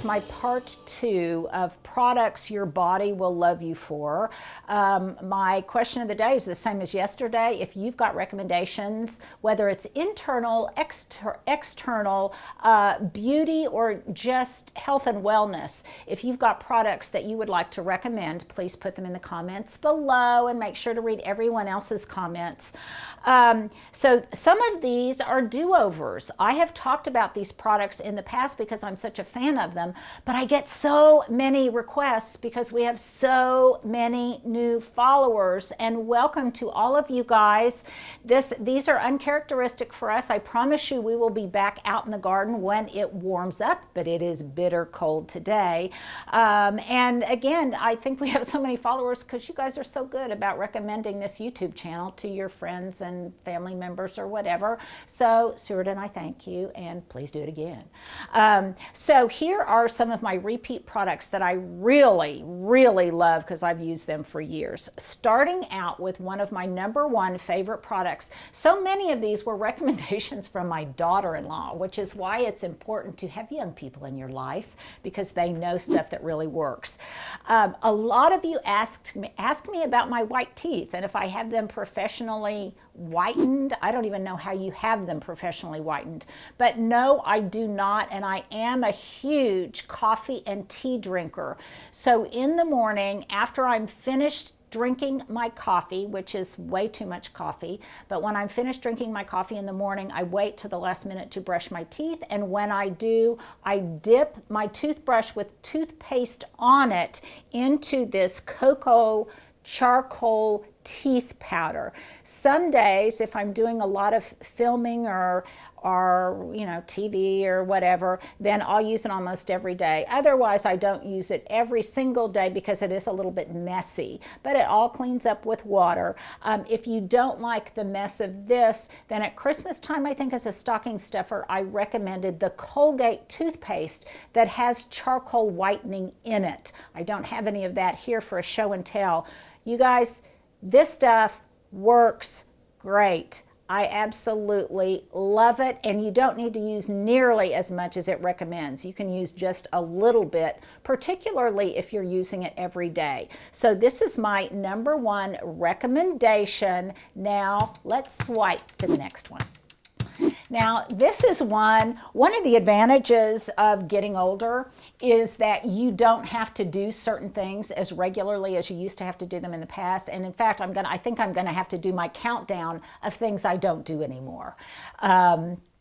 My part 2 of products your body will love you for. My question of the day is the same as yesterday. If you've got recommendations, whether it's internal, external, beauty, or just health and wellness, if you've got products that you would like to recommend, please put them in the comments below and make sure to read everyone else's comments. So some of these are do-overs. I have talked about these products in the past because I'm such a fan of them, but I get so many requests because we have so many new followers, and welcome to all of you guys. These are uncharacteristic for us. I promise you we will be back out in the garden when it warms up, but it is bitter cold today. And again, I think we have so many followers because you guys are so good about recommending this YouTube channel to your friends and family members or whatever. So Stuart and I thank you, and please do it again. So here are some of my repeat products that I really, really love because I've used them for years. Starting out with one of my #1 favorite products. So many of these were recommendations from my daughter-in-law, which is why it's important to have young people in your life because they know stuff that really works. A lot of you ask me about my white teeth and if I have them professionally whitened. I don't even know how you have them professionally whitened, but no, I do not, and I am a huge coffee and tea drinker. So in the morning, after I'm finished drinking my coffee, which is way too much coffee, but when I'm finished drinking my coffee in the morning, I wait till the last minute to brush my teeth, and when I do, I dip my toothbrush with toothpaste on it into this cocoa charcoal teeth powder. Some days, if I'm doing a lot of filming or you know, TV or whatever, then I'll use it almost every day. Otherwise, I don't use it every single day because it is a little bit messy, but it all cleans up with water. If you don't like the mess of this, then at Christmas time, I think as a stocking stuffer, I recommended the Colgate toothpaste that has charcoal whitening in it. I don't have any of that here for a show and tell. You guys, this stuff works great. I absolutely love it, and you don't need to use nearly as much as it recommends. You can use just a little bit, particularly if you're using it every day. So this is my #1 recommendation. Now let's swipe to the next one. Now, this is one of the advantages of getting older is that you don't have to do certain things as regularly as you used to have to do them in the past. And in fact, I think I'm gonna have to do my countdown of things I don't do anymore.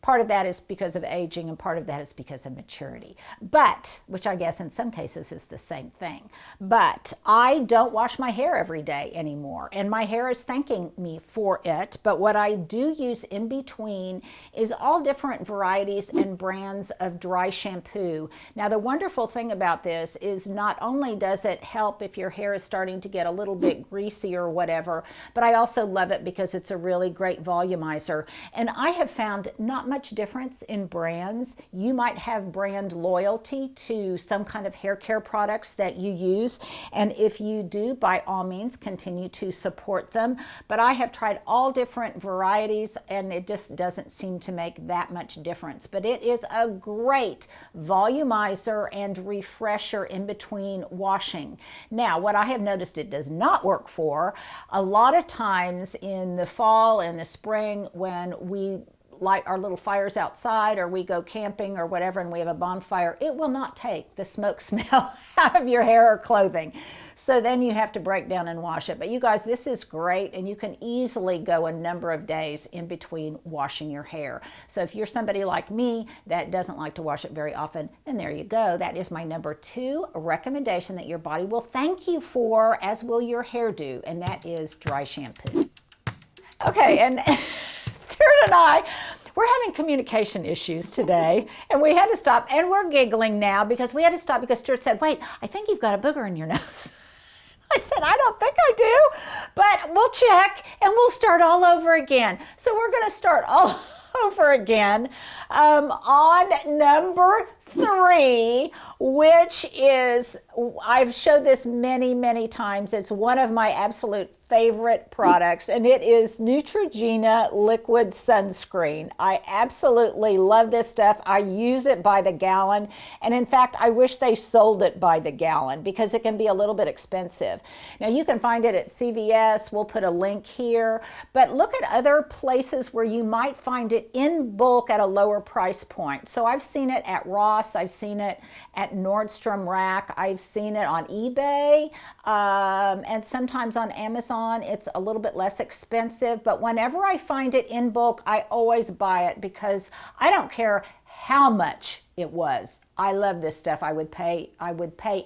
Part of that is because of aging, and part of that is because of maturity. But, which I guess in some cases is the same thing. But I don't wash my hair every day anymore, and my hair is thanking me for it. But what I do use in between is all different varieties and brands of dry shampoo. Now, the wonderful thing about this is not only does it help if your hair is starting to get a little bit greasy or whatever, but I also love it because it's a really great volumizer. And I have found not much difference in brands. You might have brand loyalty to some kind of hair care products that you use, and if you do, by all means continue to support them. But I have tried all different varieties and it just doesn't seem to make that much difference. But it is a great volumizer and refresher in between washing. Now, what I have noticed it does not work for, a lot of times in the fall and the spring when we light our little fires outside or we go camping or whatever and we have a bonfire, it will not take the smoke smell out of your hair or clothing. So then you have to break down and wash it. But you guys, this is great, and you can easily go a number of days in between washing your hair. So if you're somebody like me that doesn't like to wash it very often, then there you go. That is my #2 recommendation that your body will thank you for, as will your hair do, and that is dry shampoo. Okay, and Stuart and I, we're having communication issues today, and we had to stop, and we're giggling now because we had to stop because Stuart said, wait, I think you've got a booger in your nose. I said, I don't think I do, but we'll check and we'll start all over again. So we're going to start all over again on number 3, which is, I've showed this many, many times. It's one of my absolute favorite products, and it is Neutrogena Liquid Sunscreen. I absolutely love this stuff. I use it by the gallon, and in fact, I wish they sold it by the gallon because it can be a little bit expensive. Now, you can find it at CVS. We'll put a link here, but look at other places where you might find it in bulk at a lower price point. So I've seen it at Ross. I've seen it at Nordstrom Rack. I've seen it on eBay, and sometimes on Amazon. It's a little bit less expensive, but whenever I find it in bulk, I always buy it because I don't care how much it was. I love this stuff. I would pay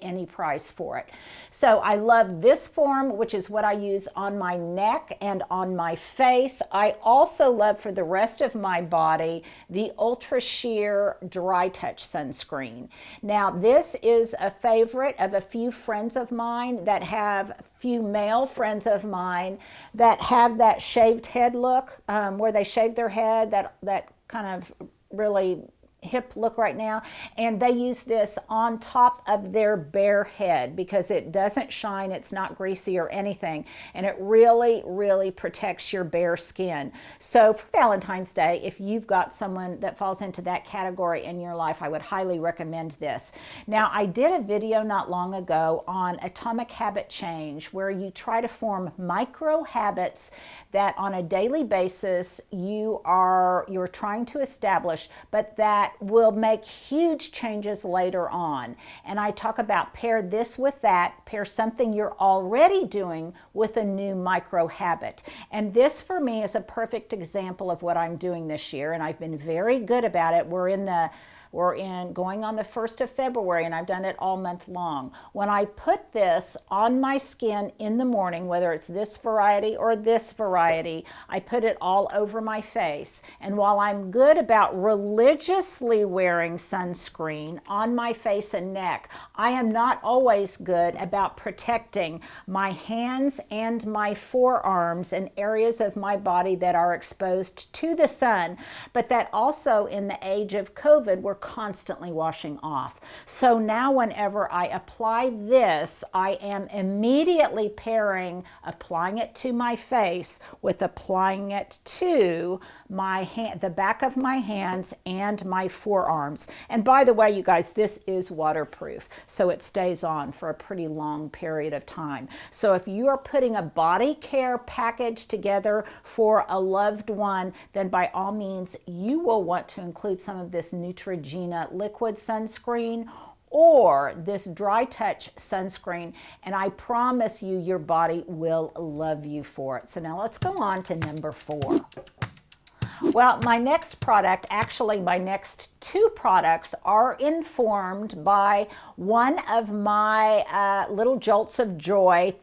any price for it. So I love this form, which is what I use on my neck and on my face. I also love for the rest of my body the Ultra Sheer Dry Touch Sunscreen. Now, this is a favorite of a few friends of mine that have, few male friends of mine that have that shaved head look, where they shave their head, that kind of really hip look right now, and they use this on top of their bare head because it doesn't shine, it's not greasy or anything, and it really, really protects your bare skin. So for Valentine's Day, if you've got someone that falls into that category in your life, I would highly recommend this. Now, I did a video not long ago on atomic habit change, where you try to form micro habits that on a daily basis you're trying to establish, but that will make huge changes later on. And I talk about pair this with that, pair something you're already doing with a new micro habit. And this for me is a perfect example of what I'm doing this year, and I've been very good about it. We're going on the 1st of February, and I've done it all month long. When I put this on my skin in the morning, whether it's this variety or this variety, I put it all over my face. And while I'm good about religiously wearing sunscreen on my face and neck, I am not always good about protecting my hands and my forearms and areas of my body that are exposed to the sun, but that also in the age of COVID, we're constantly washing off. So now whenever I apply this, I am immediately pairing applying it to my face with applying it to my hand, the back of my hands and my forearms. And by the way, you guys, this is waterproof, so it stays on for a pretty long period of time. So if you are putting a body care package together for a loved one, then by all means, you will want to include some of this Neutrogena liquid sunscreen or this dry touch sunscreen, and I promise you your body will love you for it. So now let's go on to number 4. Well, my next product, actually my next 2 products, are informed by one of my little jolts of joy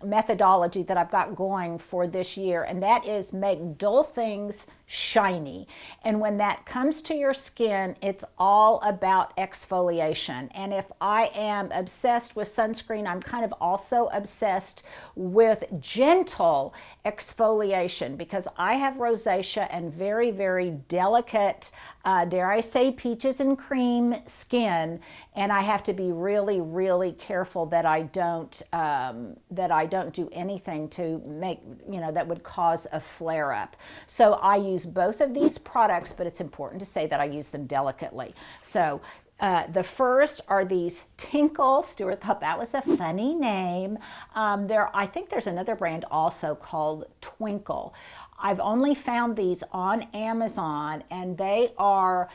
methodology that I've got going for this year, and that is make dull things shiny. And when that comes to your skin, it's all about exfoliation. And if I am obsessed with sunscreen, I'm kind of also obsessed with gentle exfoliation because I have rosacea and very, very delicate, dare I say, peaches and cream skin, and I have to be really, really careful that I don't do anything to make, that would cause a flare-up. So I use both of these products, but it's important to say that I use them delicately. So the first are these Tinkle. Stuart thought that was a funny name. I think there's another brand also called Twinkle. I've only found these on Amazon, and they are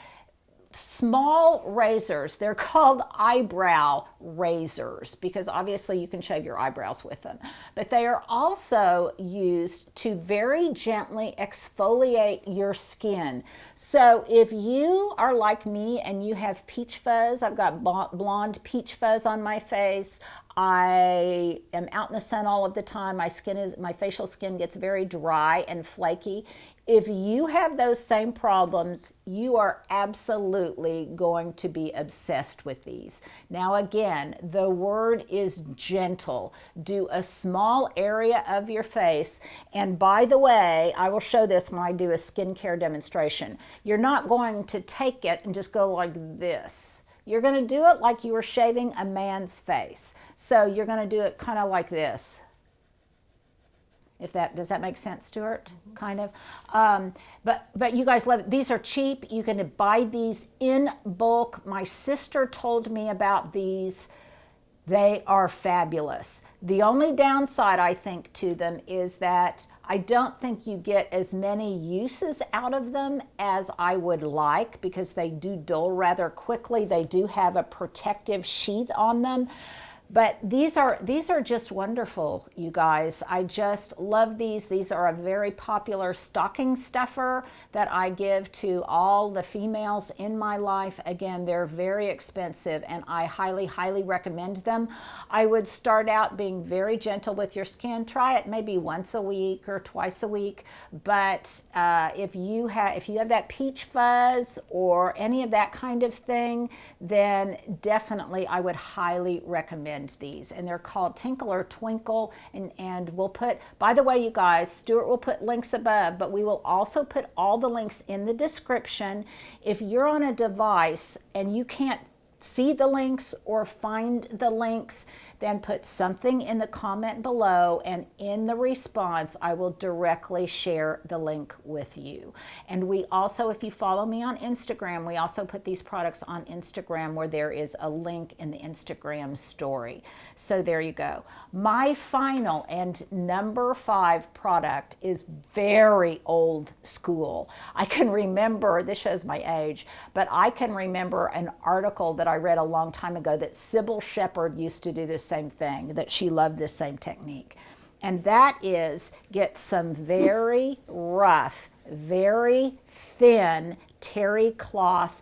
small razors. They're called eyebrow razors because obviously you can shave your eyebrows with them, but they are also used to very gently exfoliate your skin. So if you are like me and you have peach fuzz, I've got blonde peach fuzz on my face, I am out in the sun all of the time, my facial skin gets very dry and flaky. If you have those same problems, you are absolutely going to be obsessed with these. Now again, the word is gentle. Do a small area of your face. And by the way, I will show this when I do a skincare demonstration. You're not going to take it and just go like this. You're going to do it like you were shaving a man's face. So you're going to do it kind of like this. If that, does that make sense, Stuart? Kind of. But you guys love it. These are cheap. You can buy these in bulk. My sister told me about these. They are fabulous. The only downside, I think, to them is that I don't think you get as many uses out of them as I would like, because they do dull rather quickly. They do have a protective sheath on them. But these are just wonderful, you guys. I just love these. These are a very popular stocking stuffer that I give to all the females in my life. Again, they're very expensive and I highly, highly recommend them. I would start out being very gentle with your skin. Try it maybe once a week or twice a week. But if you have that peach fuzz or any of that kind of thing, then definitely I would highly recommend these. And they're called Tinkle or Twinkle, and we'll put, by the way, you guys, Stuart will put links above, but we will also put all the links in the description. If you're on a device and you can't see the links or find the links, then put something in the comment below, and in the response I will directly share the link with you. And we also, if you follow me on Instagram, we also put these products on Instagram where there is a link in the Instagram story. So there you go. My final and number 5 product is very old school. I can remember, this shows my age, but I can remember an article that I read a long time ago that Sybil Shepherd used to do this same thing, that she loved this same technique. And that is get some very rough, very thin terry cloth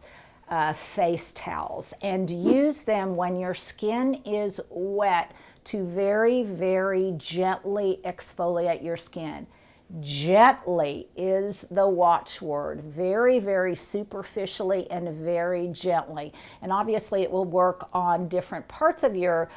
face towels and use them when your skin is wet to very, very gently exfoliate your skin. Gently is the watchword. Very, very superficially and very gently. And obviously it will work on different parts of your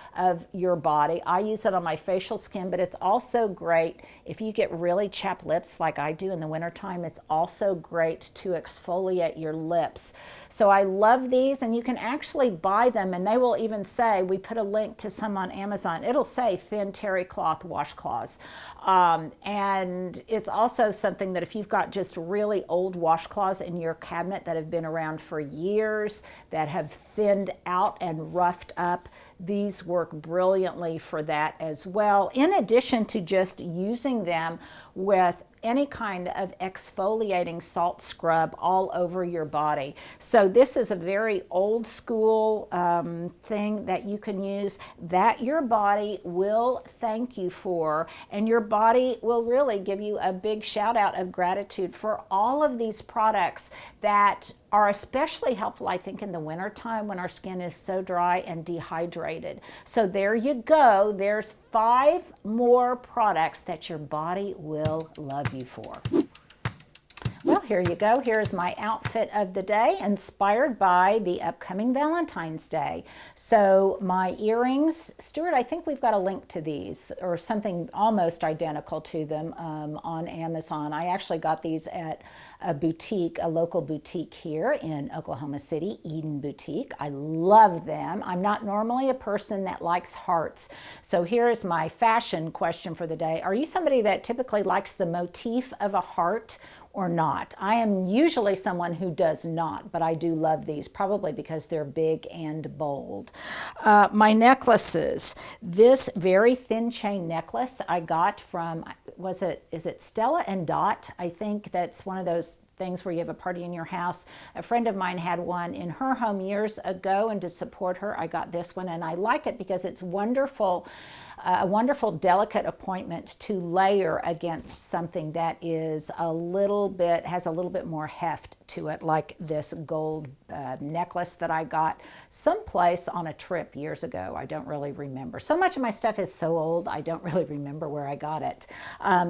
body. I use it on my facial skin, but it's also great if you get really chapped lips like I do in the wintertime. It's also great to exfoliate your lips. So I love these, and you can actually buy them, and they will even say, we put a link to some on Amazon, it'll say thin terry cloth washcloths. And it's also something that if you've got just really old washcloths in your cabinet that have been around for years, that have thinned out and roughed up, these work brilliantly for that as well, in addition to just using them with any kind of exfoliating salt scrub all over your body. So this is a very old school thing that you can use that your body will thank you for, and your body will really give you a big shout out of gratitude for all of these products that are especially helpful, I think, in the wintertime when our skin is so dry and dehydrated. So there you go. There's 5 more products that your body will love you for. Well, here you go. Here's my outfit of the day, inspired by the upcoming Valentine's Day. So my earrings, Stuart, I think we've got a link to these, or something almost identical to them on Amazon. I actually got these at a boutique, a local boutique here in Oklahoma City, Eden Boutique. I love them. I'm not normally a person that likes hearts. So here's my fashion question for the day. Are you somebody that typically likes the motif of a heart or not? I am usually someone who does not, but I do love these, probably because they're big and bold. My necklaces. This very thin chain necklace I got from, is it Stella and Dot? I think that's one of those things where you have a party in your house. A friend of mine had one in her home years ago, and to support her, I got this one, and I like it because it's wonderful, a wonderful delicate appointment to layer against something that is a little bit, has a little bit more heft to it, like this gold necklace that I got someplace on a trip years ago. I don't really remember. So much of my stuff is so old, I don't really remember where I got it.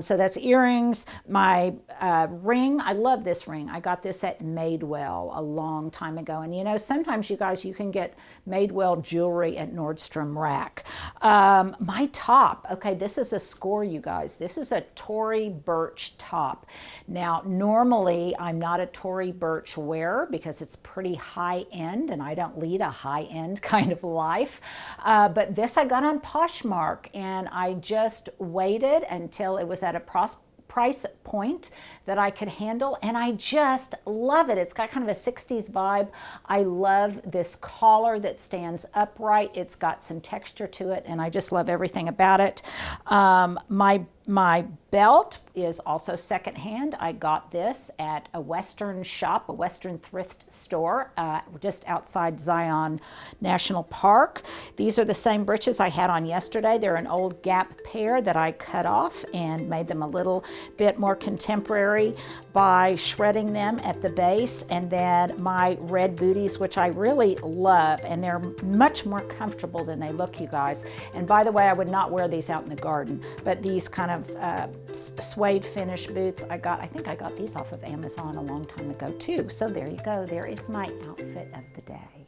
So that's earrings. My ring, I love this ring. I got this at Madewell a long time ago. And you know, sometimes you guys, you can get Madewell jewelry at Nordstrom Rack. My top, okay, this is a score, you guys. This is a Tory Burch top. Now, normally I'm not a Tory Burch wearer because it's pretty high end and I don't lead a high end kind of life. But this I got on Poshmark, and I just waited until it was at a price point that I could handle, and I just love it. It's got kind of a 60s vibe. I love this collar that stands upright. It's got some texture to it, and I just love everything about it. My belt is also secondhand. I got this at a Western shop, a Western thrift store, just outside Zion National Park. These are the same breeches I had on yesterday. They're an old Gap pair that I cut off and made them a little bit more contemporary by shredding them at the base. And then my red booties, which I really love, and they're much more comfortable than they look, you guys. And by the way, I would not wear these out in the garden, but these kind of suede finish boots I think I got these off of Amazon a long time ago too. So there you go. There is my outfit of the day.